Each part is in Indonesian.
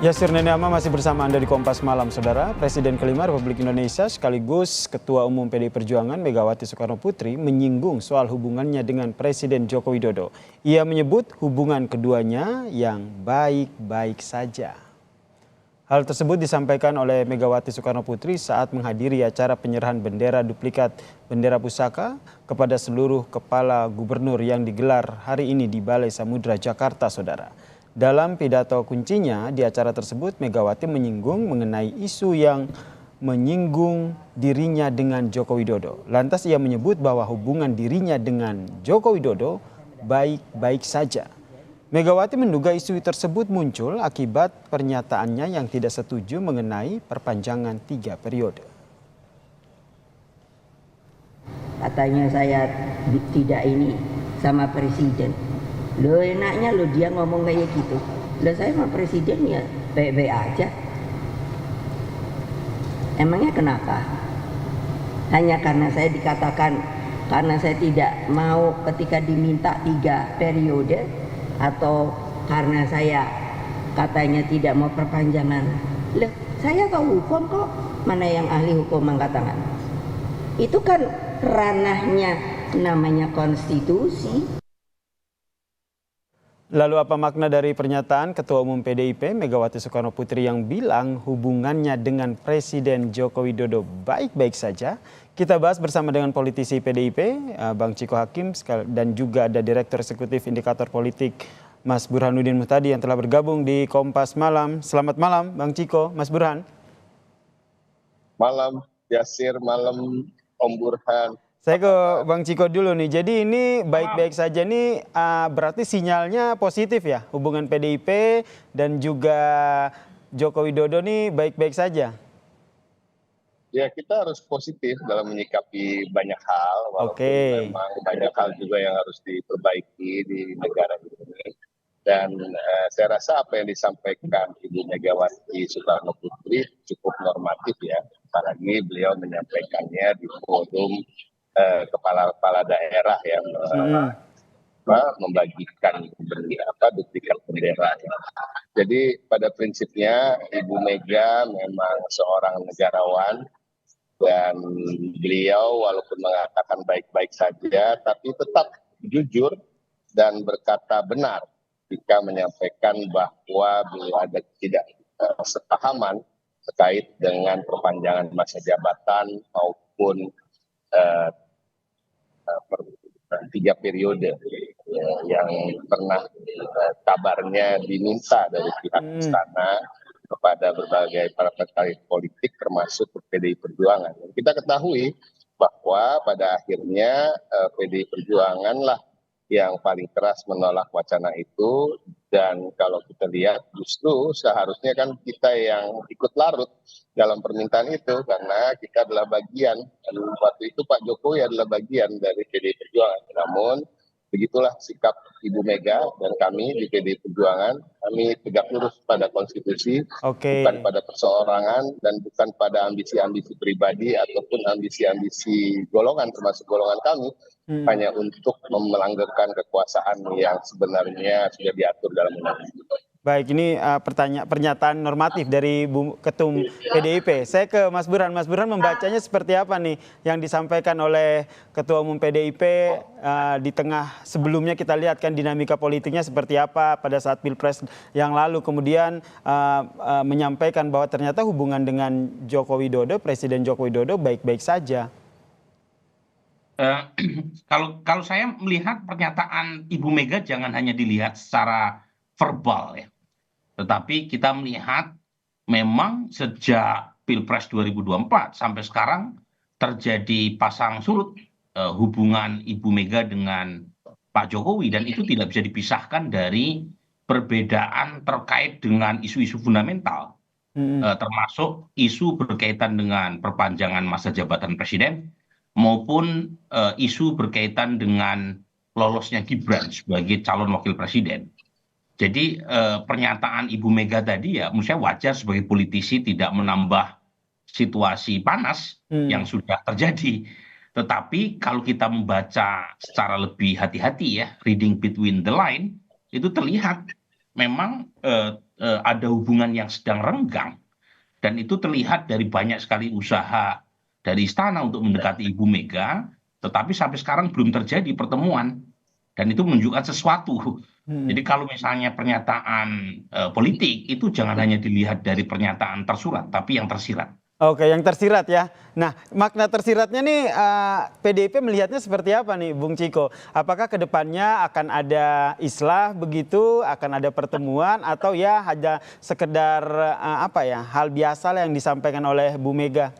Yasir Nenama masih bersama Anda di Kompas Malam, Saudara. Presiden kelima Republik Indonesia sekaligus Ketua Umum PDI Perjuangan Megawati Soekarno Putri menyinggung soal hubungannya dengan Presiden Joko Widodo. Ia menyebut hubungan keduanya yang baik-baik saja. Hal tersebut disampaikan oleh Megawati Soekarno Putri saat menghadiri acara penyerahan bendera duplikat bendera pusaka kepada seluruh kepala gubernur yang digelar hari ini di Balai Samudra, Jakarta, Saudara. Dalam pidato kuncinya di acara tersebut, Megawati menyinggung mengenai isu yang menyinggung dirinya dengan Joko Widodo. Lantas ia menyebut bahwa hubungan dirinya dengan Joko Widodo baik-baik saja. Megawati menduga isu tersebut muncul akibat pernyataannya yang tidak setuju mengenai perpanjangan 3 periode. Katanya saya tidak ini sama presiden. Lo enaknya lo dia ngomong kayak gitu. Lo saya sama presiden ya baik-baik aja. Emangnya kenapa? Hanya karena saya dikatakan karena saya tidak mau ketika diminta 3 periode, atau karena saya katanya tidak mau perpanjangan. Loh, saya tahu hukum kok. Mana yang ahli hukum mengatakan? Itu kan ranahnya namanya konstitusi. Lalu apa makna dari pernyataan Ketua Umum PDIP Megawati Soekarno Putri yang bilang hubungannya dengan Presiden Joko Widodo baik-baik saja? Kita bahas bersama dengan politisi PDIP, Bang Ciko Hakim, dan juga ada Direktur Eksekutif Indikator Politik, Mas Burhanuddin Muhtadi yang telah bergabung di Kompas Malam. Selamat malam, Bang Ciko, Mas Burhan. Malam, Yasir, malam, Om Burhan. Saya ke Bang Ciko dulu nih. Jadi ini baik-baik saja nih, berarti sinyalnya positif ya, hubungan PDIP dan juga Joko Widodo nih baik-baik saja. Ya, kita harus positif dalam menyikapi banyak hal, walaupun memang banyak hal juga yang harus diperbaiki di negara ini. Dan saya rasa apa yang disampaikan Ibu Megawati Soekarno Putri cukup normatif ya, apalagi beliau menyampaikannya di forum kepala-kepala daerah yang membagikan duplikat bendera. Jadi pada prinsipnya Ibu Mega memang seorang negarawan dan beliau walaupun mengatakan baik-baik saja tapi tetap jujur dan berkata benar jika menyampaikan bahwa beliau ada tidak sepahaman terkait dengan perpanjangan masa jabatan maupun 3 periode yang pernah kabarnya diminta dari pihak istana kepada berbagai partai politik termasuk PDI Perjuangan. Kita ketahui bahwa pada akhirnya PDI Perjuangan lah yang paling keras menolak wacana itu, dan kalau kita lihat justru seharusnya kan kita yang ikut larut dalam permintaan itu karena kita adalah bagian, dan waktu itu Pak Jokowi adalah bagian dari PDI Perjuangan. Namun begitulah sikap Ibu Mega dan kami di PDI Perjuangan, kami tegak lurus pada konstitusi, bukan pada perseorangan dan bukan pada ambisi-ambisi pribadi ataupun ambisi-ambisi golongan termasuk golongan kami, hanya untuk melanggarkan kekuasaan yang sebenarnya sudah diatur dalam undang-undang. Baik, ini pernyataan normatif dari Ketum PDIP. Saya ke Mas Burhan. Mas Burhan membacanya seperti apa nih yang disampaikan oleh Ketua Umum PDIP di tengah sebelumnya kita lihat kan dinamika politiknya seperti apa pada saat Pilpres yang lalu. Kemudian menyampaikan bahwa ternyata hubungan dengan Joko Widodo, Presiden Joko Widodo baik-baik saja. Kalau saya melihat pernyataan Ibu Mega jangan hanya dilihat secara verbal ya. Tetapi kita melihat memang sejak Pilpres 2024 sampai sekarang terjadi pasang surut hubungan Ibu Mega dengan Pak Jokowi, dan itu tidak bisa dipisahkan dari perbedaan terkait dengan isu-isu fundamental, termasuk isu berkaitan dengan perpanjangan masa jabatan presiden maupun isu berkaitan dengan lolosnya Gibran sebagai calon wakil presiden. Jadi pernyataan Ibu Mega tadi ya menurut saya wajar sebagai politisi tidak menambah situasi panas yang sudah terjadi. Tetapi kalau kita membaca secara lebih hati-hati ya, reading between the line, itu terlihat memang ada hubungan yang sedang renggang, dan itu terlihat dari banyak sekali usaha dari istana untuk mendekati Ibu Mega, tetapi sampai sekarang belum terjadi pertemuan, dan itu menunjukkan sesuatu. Jadi kalau misalnya pernyataan politik itu jangan hanya dilihat dari pernyataan tersurat, tapi yang tersirat. Oke, yang tersirat ya. Nah, makna tersiratnya nih PDIP melihatnya seperti apa nih, Bung Ciko? Apakah kedepannya akan ada islah begitu, akan ada pertemuan, atau ya hanya sekedar hal biasa lah yang disampaikan oleh Bu Mega?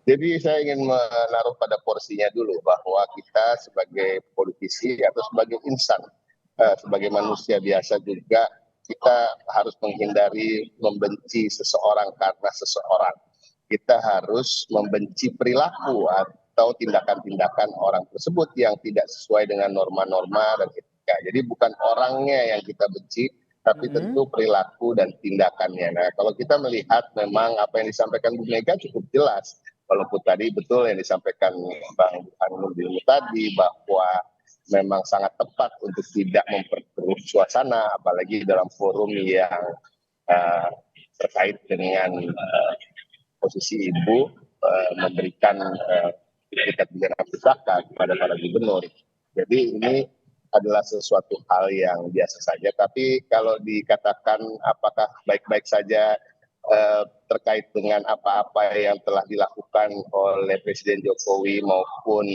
Jadi saya ingin menaruh pada porsinya dulu bahwa kita sebagai politisi atau sebagai insan, sebagai manusia biasa juga kita harus menghindari membenci seseorang karena seseorang. Kita harus membenci perilaku atau tindakan-tindakan orang tersebut yang tidak sesuai dengan norma-norma dan etika. Jadi bukan orangnya yang kita benci, tapi tentu perilaku dan tindakannya. Nah, kalau kita melihat memang apa yang disampaikan Bu Mega cukup jelas. Walaupun tadi betul yang disampaikan Bang Burhanuddin tadi bahwa memang sangat tepat untuk tidak memperkeruh suasana, apalagi dalam forum yang terkait dengan posisi Ibu memberikan sertifikat bidana pusaka kepada para gubernur. Jadi ini adalah sesuatu hal yang biasa saja. Tapi kalau dikatakan apakah baik-baik saja terkait dengan apa-apa yang telah dilakukan oleh Presiden Jokowi maupun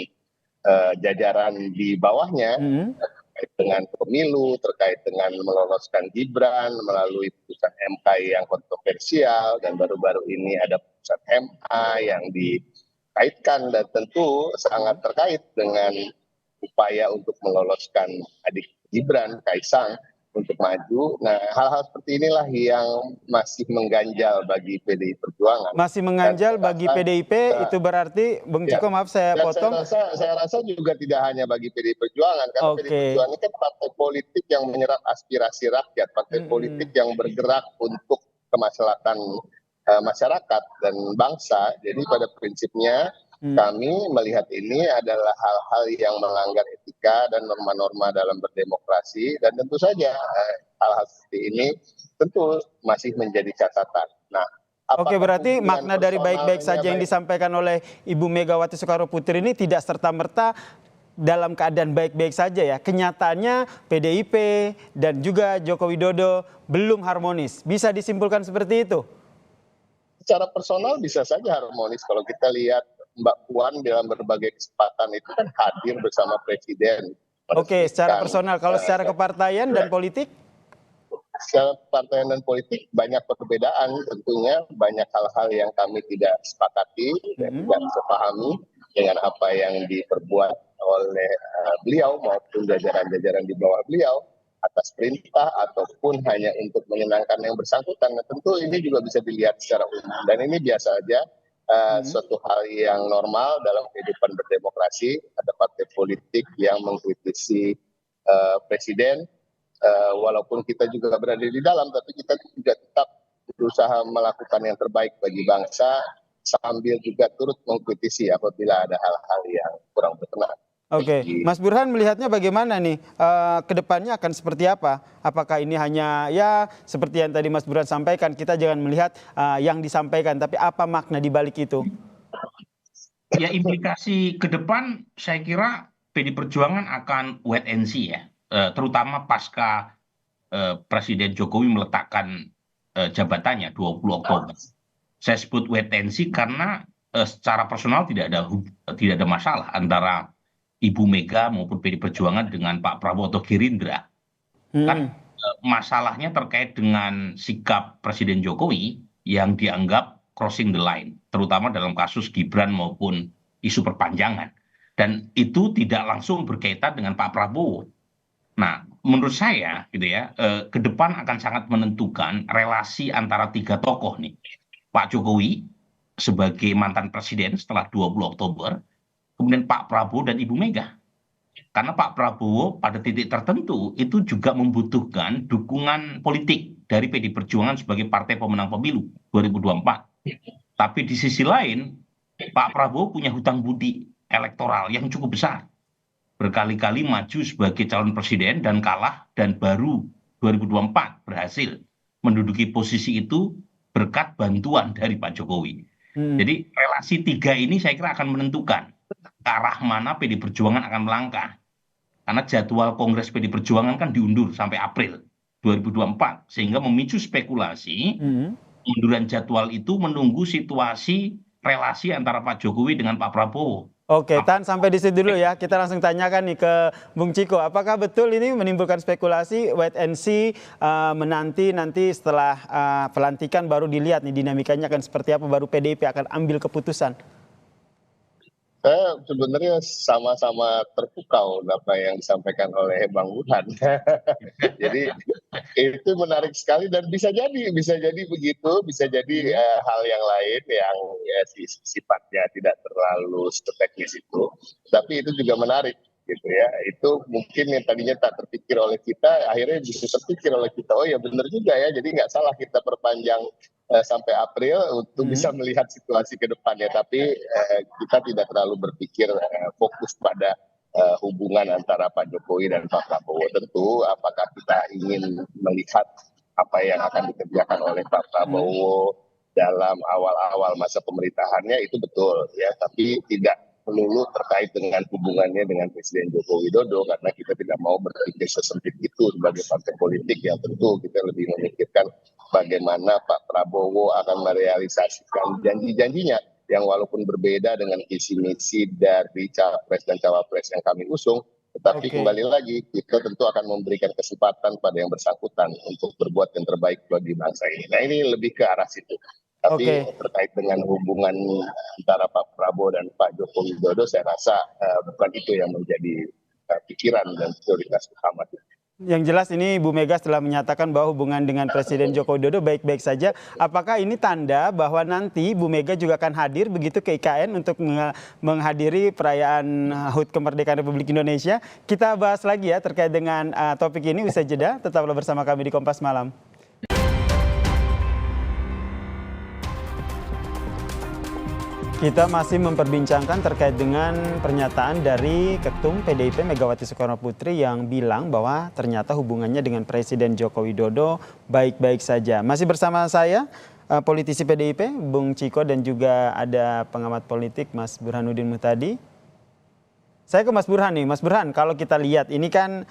jajaran di bawahnya, terkait dengan pemilu, terkait dengan meloloskan Gibran melalui putusan MK yang kontroversial, dan baru-baru ini ada putusan MA yang dikaitkan dan tentu sangat terkait dengan upaya untuk meloloskan adik Gibran, Kaisang, untuk maju. Nah, hal-hal seperti inilah yang masih mengganjal bagi PDI Perjuangan. Masih mengganjal bagi PDIP, itu berarti, Bung Ciko, maaf saya potong. Saya rasa juga tidak hanya bagi PDI Perjuangan, karena PDI Perjuangan ini kan partai politik yang menyerap aspirasi rakyat, partai politik yang bergerak untuk kemaslahatan masyarakat dan bangsa. Jadi pada prinsipnya kami melihat ini adalah hal-hal yang melanggar etika dan norma-norma dalam berdemokrasi, dan tentu saja hal-hal seperti ini tentu masih menjadi catatan. Nah, oke, berarti makna dari baik-baik saja yang disampaikan oleh Ibu Megawati Soekarno-Putri ini tidak serta-merta dalam keadaan baik-baik saja ya. Kenyataannya PDIP dan juga Joko Widodo belum harmonis. Bisa disimpulkan seperti itu? Secara personal bisa saja harmonis. Kalau kita lihat Mbak Puan dalam berbagai kesempatan itu kan hadir bersama Presiden. Oke, secara personal. Kalau secara kepartaian dan politik? Secara kepartaian dan politik banyak perbedaan, tentunya banyak hal-hal yang kami tidak sepakati dan tidak sepahami dengan apa yang diperbuat oleh beliau maupun jajaran-jajaran di bawah beliau atas perintah ataupun hanya untuk menyenangkan yang bersangkutan. Nah, tentu ini juga bisa dilihat secara umum, dan ini biasa aja. Suatu hal yang normal dalam kehidupan berdemokrasi. Ada partai politik yang mengkritisi presiden, walaupun kita juga berada di dalam, tapi kita juga tetap berusaha melakukan yang terbaik bagi bangsa sambil juga turut mengkritisi apabila ada hal-hal yang kurang berkenan. Oke, Mas Burhan melihatnya bagaimana nih? Kedepannya akan seperti apa? Apakah ini hanya ya seperti yang tadi Mas Burhan sampaikan, kita jangan melihat yang disampaikan, tapi apa makna di balik itu? Ya, implikasi ke depan saya kira PDI Perjuangan akan wait and see ya, terutama pasca Presiden Jokowi meletakkan jabatannya 20 Oktober. Saya sebut wait and see karena secara personal tidak ada masalah antara Ibu Mega maupun PDI Perjuangan dengan Pak Prabowo atau Gerindra. Kan masalahnya terkait dengan sikap Presiden Jokowi yang dianggap crossing the line, terutama dalam kasus Gibran maupun isu perpanjangan. Dan itu tidak langsung berkaitan dengan Pak Prabowo. Nah, menurut saya gitu ya, ke depan akan sangat menentukan relasi antara tiga tokoh nih. Pak Jokowi sebagai mantan presiden setelah 20 Oktober, kemudian Pak Prabowo dan Ibu Mega. Karena Pak Prabowo pada titik tertentu itu juga membutuhkan dukungan politik dari PDI Perjuangan sebagai partai pemenang pemilu 2024. Tapi di sisi lain, Pak Prabowo punya hutang budi elektoral yang cukup besar. Berkali-kali maju sebagai calon presiden dan kalah, dan baru 2024 berhasil menduduki posisi itu berkat bantuan dari Pak Jokowi. Jadi relasi tiga ini saya kira akan menentukan ke arah mana PD Perjuangan akan melangkah. Karena jadwal Kongres PD Perjuangan kan diundur sampai April 2024. Sehingga memicu spekulasi pengunduran jadwal itu menunggu situasi relasi antara Pak Jokowi dengan Pak Prabowo. Oke, Tan, sampai di situ dulu ya. Kita langsung tanyakan nih ke Bung Ciko. Apakah betul ini menimbulkan spekulasi, wait and see, menanti nanti setelah pelantikan baru dilihat nih dinamikanya akan seperti apa, baru PDIP akan ambil keputusan? Saya sebenarnya sama-sama terpukau apa yang disampaikan oleh Bang Burhan. Jadi itu menarik sekali dan bisa jadi begitu, bisa jadi hal yang lain yang ya, sifatnya tidak terlalu seteknis itu, tapi itu juga menarik gitu ya. Itu mungkin yang tadinya tak terpikir oleh kita, akhirnya justru terpikir oleh kita. Oh ya benar juga ya, jadi nggak salah kita perpanjang sampai April untuk bisa melihat situasi ke depannya, tapi kita tidak terlalu berpikir fokus pada hubungan antara Pak Jokowi dan Pak Prabowo. Tentu apakah kita ingin melihat apa yang akan dikerjakan oleh Pak Prabowo dalam awal-awal masa pemerintahannya itu betul ya, tapi tidak melulu terkait dengan hubungannya dengan Presiden Joko Widodo, karena kita tidak mau berpikir sesempit itu sebagai partai politik. Yang tentu kita lebih memikirkan bagaimana Pak Prabowo akan merealisasikan janji-janjinya yang walaupun berbeda dengan visi misi dari capres dan cawapres yang kami usung, tetapi kembali lagi kita tentu akan memberikan kesempatan pada yang bersangkutan untuk berbuat yang terbaik bagi bangsa ini. Nah ini lebih ke arah situ. Tapi terkait dengan hubungan antara Pak Prabowo dan Pak Joko Widodo, saya rasa bukan itu yang menjadi pikiran dan prioritas utama. Yang jelas ini Bu Mega setelah menyatakan bahwa hubungan dengan Presiden Joko Widodo baik-baik saja. Apakah ini tanda bahwa nanti Bu Mega juga akan hadir begitu ke IKN untuk menghadiri perayaan HUT Kemerdekaan Republik Indonesia? Kita bahas lagi ya terkait dengan topik ini. Usai jeda, tetaplah bersama kami di Kompas Malam. Kita masih memperbincangkan terkait dengan pernyataan dari Ketum PDIP Megawati Soekarnoputri yang bilang bahwa ternyata hubungannya dengan Presiden Joko Widodo baik-baik saja. Masih bersama saya politisi PDIP Bung Ciko dan juga ada pengamat politik Mas Burhanuddin Muhtadi. Saya ke Mas Burhan nih, Mas Burhan, kalau kita lihat ini kan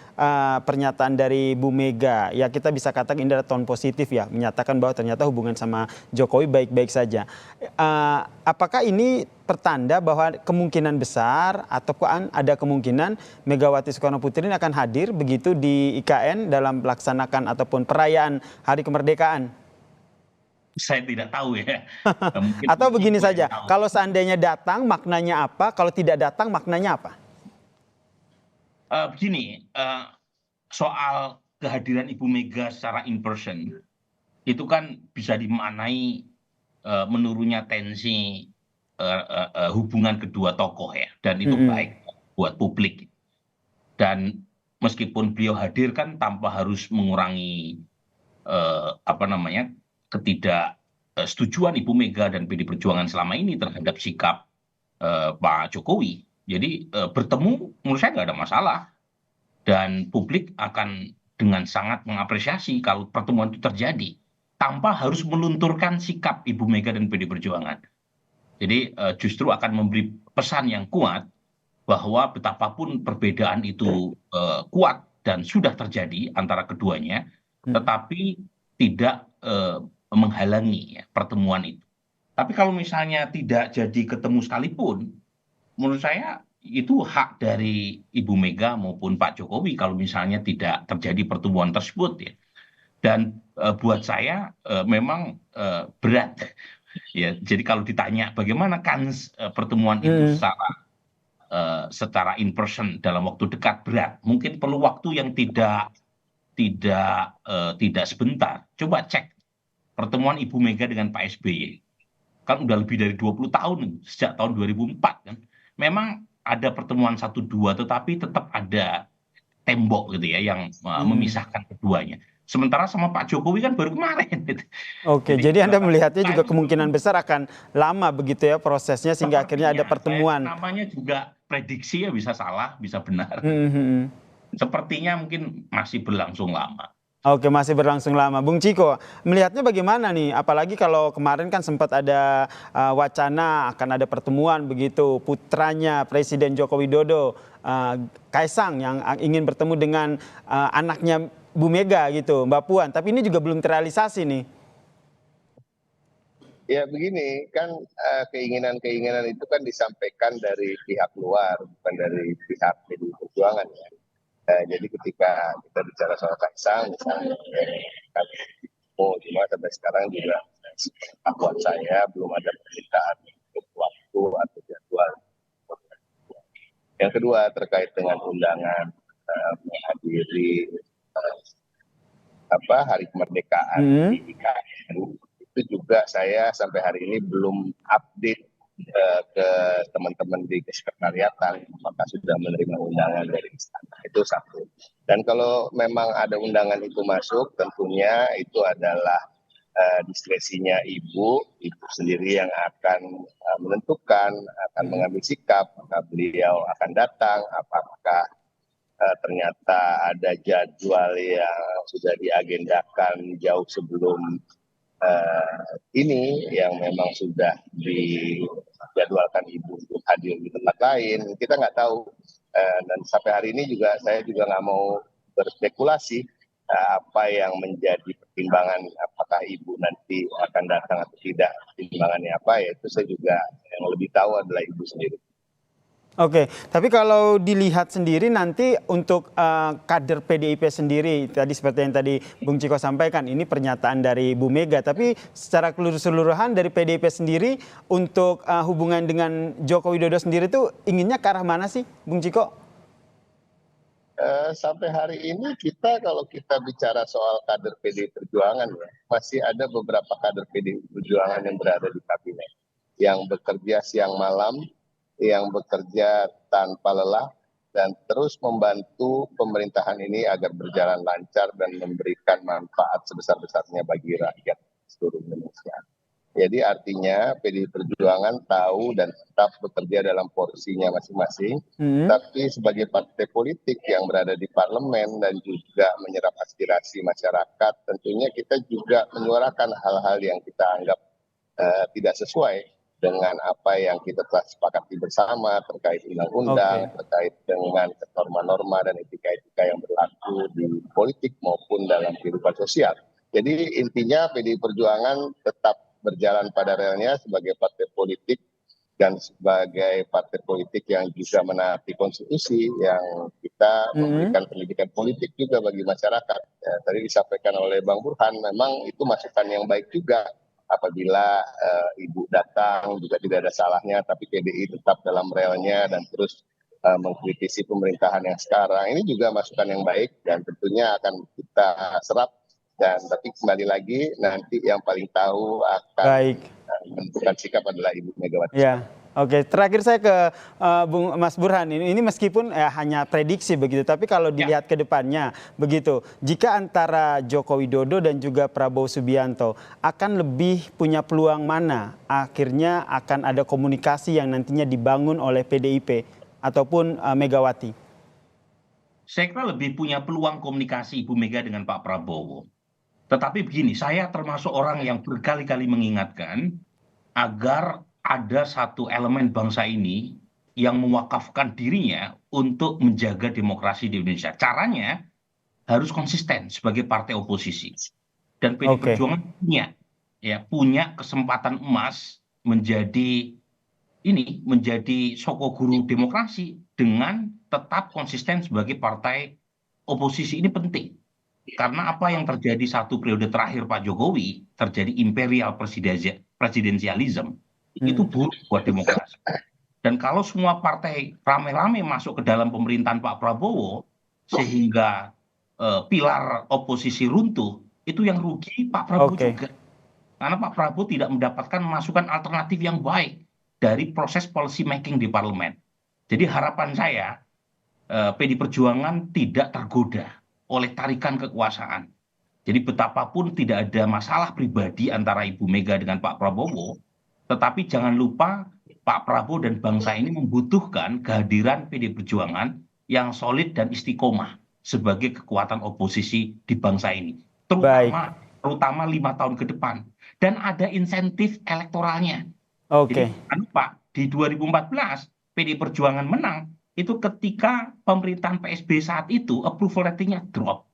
pernyataan dari Bu Mega, ya kita bisa katakan ini adalah tone positif ya, menyatakan bahwa ternyata hubungan sama Jokowi baik-baik saja. Apakah ini pertanda bahwa kemungkinan besar ataupun ada kemungkinan Megawati Soekarnoputri ini akan hadir begitu di IKN dalam melaksanakan ataupun perayaan Hari Kemerdekaan? Saya tidak tahu ya. Atau begini saja, kalau seandainya datang maknanya apa, kalau tidak datang maknanya apa? Begini, soal kehadiran Ibu Mega secara in person itu kan bisa dimaknai menurunnya tensi hubungan kedua tokoh ya, dan itu baik buat publik. Dan meskipun beliau hadir kan tanpa harus mengurangi ketidaksetujuan Ibu Mega dan PD Perjuangan selama ini terhadap sikap Pak Jokowi. Jadi bertemu menurut saya nggak ada masalah. Dan publik akan dengan sangat mengapresiasi kalau pertemuan itu terjadi. Tanpa harus melunturkan sikap Ibu Mega dan PD Perjuangan. Jadi justru akan memberi pesan yang kuat bahwa betapapun perbedaan itu kuat dan sudah terjadi antara keduanya, tetapi tidak menghalangi ya, pertemuan itu. Tapi kalau misalnya tidak jadi ketemu sekalipun, menurut saya itu hak dari Ibu Mega maupun Pak Jokowi kalau misalnya tidak terjadi pertemuan tersebut ya. Dan buat saya memang berat ya. Jadi kalau ditanya bagaimana kans pertemuan itu secara in person dalam waktu dekat, berat. Mungkin perlu waktu yang tidak sebentar. Coba cek pertemuan Ibu Mega dengan Pak SBY. Kan udah lebih dari 20 tahun sejak tahun 2004 kan. Memang ada pertemuan 1-2 tetapi tetap ada tembok gitu ya yang memisahkan keduanya. Sementara sama Pak Jokowi kan baru kemarin. Oke, jadi Anda melihatnya juga kemungkinan besar akan lama begitu ya prosesnya sehingga akhirnya ada pertemuan. Namanya juga prediksi ya, bisa salah, bisa benar. Sepertinya mungkin masih berlangsung lama. Oke, masih berlangsung lama. Bung Ciko, melihatnya bagaimana nih? Apalagi kalau kemarin kan sempat ada wacana akan ada pertemuan begitu putranya Presiden Joko Widodo, Kaisang yang ingin bertemu dengan anaknya Bu Mega gitu, Mbak Puan. Tapi ini juga belum terrealisasi nih. Ya begini, kan keinginan-keinginan itu kan disampaikan dari pihak luar, bukan dari pihak PDI Perjuangan ya. Jadi ketika kita bicara soal Kaisang, misalnya cuma sampai sekarang juga pengetahuan saya belum ada permintaan untuk waktu atau jadwal. Yang kedua terkait dengan undangan menghadiri Hari Kemerdekaan di IKN, itu juga saya sampai hari ini belum update ke teman-teman di kesekretariatan apakah sudah menerima undangan dari istana. Itu satu. Dan kalau memang ada undangan itu masuk, tentunya itu adalah diskresinya ibu sendiri yang akan menentukan, akan mengambil sikap, apakah beliau akan datang, apakah ternyata ada jadwal yang sudah diagendakan jauh sebelum ini yang memang sudah dijadwalkan ibu untuk hadir di tempat lain, kita nggak tahu. Dan sampai hari ini juga saya juga nggak mau berspekulasi apa yang menjadi pertimbangan, apakah ibu nanti akan datang atau tidak, pertimbangannya apa, ya itu saya juga yang lebih tahu adalah ibu sendiri. Oke, tapi kalau dilihat sendiri nanti untuk kader PDIP sendiri, tadi seperti yang tadi Bung Ciko sampaikan, ini pernyataan dari Bu Mega, tapi secara keseluruhan dari PDIP sendiri untuk hubungan dengan Joko Widodo sendiri itu inginnya ke arah mana sih, Bung Ciko? Sampai hari ini kalau kita bicara soal kader PDI Perjuangan ya, masih ada beberapa kader PDI Perjuangan yang berada di kabinet, yang bekerja siang malam, yang bekerja tanpa lelah dan terus membantu pemerintahan ini agar berjalan lancar dan memberikan manfaat sebesar-besarnya bagi rakyat seluruh Indonesia. Jadi artinya PDI Perjuangan tahu dan tetap bekerja dalam porsinya masing-masing, tapi sebagai partai politik yang berada di parlemen dan juga menyerap aspirasi masyarakat, tentunya kita juga menyuarakan hal-hal yang kita anggap tidak sesuai dengan apa yang kita telah sepakati bersama terkait undang-undang, terkait dengan norma-norma dan etika-etika yang berlaku di politik maupun dalam kehidupan sosial. Jadi intinya PDI Perjuangan tetap berjalan pada relnya sebagai partai politik dan sebagai partai politik yang juga menaati konstitusi, yang kita memberikan pendidikan politik juga bagi masyarakat. Ya, tadi disampaikan oleh Bang Burhan, memang itu masukan yang baik juga. Apabila ibu datang juga tidak ada salahnya, tapi PDI tetap dalam relnya dan terus mengkritisi pemerintahan yang sekarang. Ini juga masukan yang baik dan tentunya akan kita serap. Dan tapi kembali lagi nanti yang paling tahu akan menentukan sikap adalah Ibu Megawati. Ya. Oke, terakhir saya ke Mas Burhan. Ini meskipun hanya prediksi begitu, tapi kalau dilihat ke depannya begitu, jika antara Joko Widodo dan juga Prabowo Subianto akan lebih punya peluang mana akhirnya akan ada komunikasi yang nantinya dibangun oleh PDIP ataupun Megawati? Saya kira lebih punya peluang komunikasi Ibu Mega dengan Pak Prabowo. Tetapi begini, saya termasuk orang yang berkali-kali mengingatkan agar ada satu elemen bangsa ini yang mewakafkan dirinya untuk menjaga demokrasi di Indonesia. Caranya harus konsisten sebagai partai oposisi. Dan PDI Perjuangan punya kesempatan emas menjadi soko guru demokrasi dengan tetap konsisten sebagai partai oposisi. Ini penting. Karena apa yang terjadi satu periode terakhir Pak Jokowi, terjadi imperial presidensialism, itu buruk buat demokrasi. Dan kalau semua partai rame-rame masuk ke dalam pemerintahan Pak Prabowo, sehingga pilar oposisi runtuh, itu yang rugi Pak Prabowo juga. Karena Pak Prabowo tidak mendapatkan masukan alternatif yang baik dari proses policy making di parlemen. Jadi harapan saya, PDI Perjuangan tidak tergoda oleh tarikan kekuasaan. Jadi betapapun tidak ada masalah pribadi antara Ibu Mega dengan Pak Prabowo, tetapi jangan lupa Pak Prabowo dan bangsa ini membutuhkan kehadiran PDI Perjuangan yang solid dan istiqomah sebagai kekuatan oposisi di bangsa ini, Baik. terutama 5 tahun ke depan, dan ada insentif elektoralnya. Oke. Jadi jangan lupa di 2014 PDI Perjuangan menang itu ketika pemerintahan PSB saat itu approval ratingnya drop.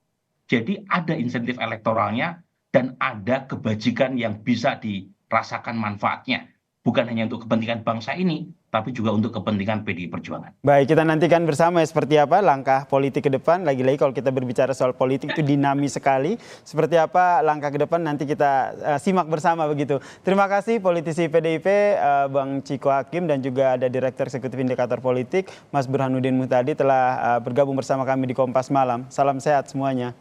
Jadi ada insentif elektoralnya dan ada kebajikan yang bisa dirasakan manfaatnya. Bukan hanya untuk kepentingan bangsa ini, tapi juga untuk kepentingan PDI Perjuangan. Baik, kita nantikan bersama ya seperti apa langkah politik ke depan. Lagi-lagi kalau kita berbicara soal politik itu dinamis sekali. Seperti apa langkah ke depan nanti kita simak bersama begitu. Terima kasih politisi PDIP Bang Ciko Hakim dan juga ada Direktur Eksekutif Indikator Politik Mas Burhanuddin Muhtadi telah bergabung bersama kami di Kompas Malam. Salam sehat semuanya.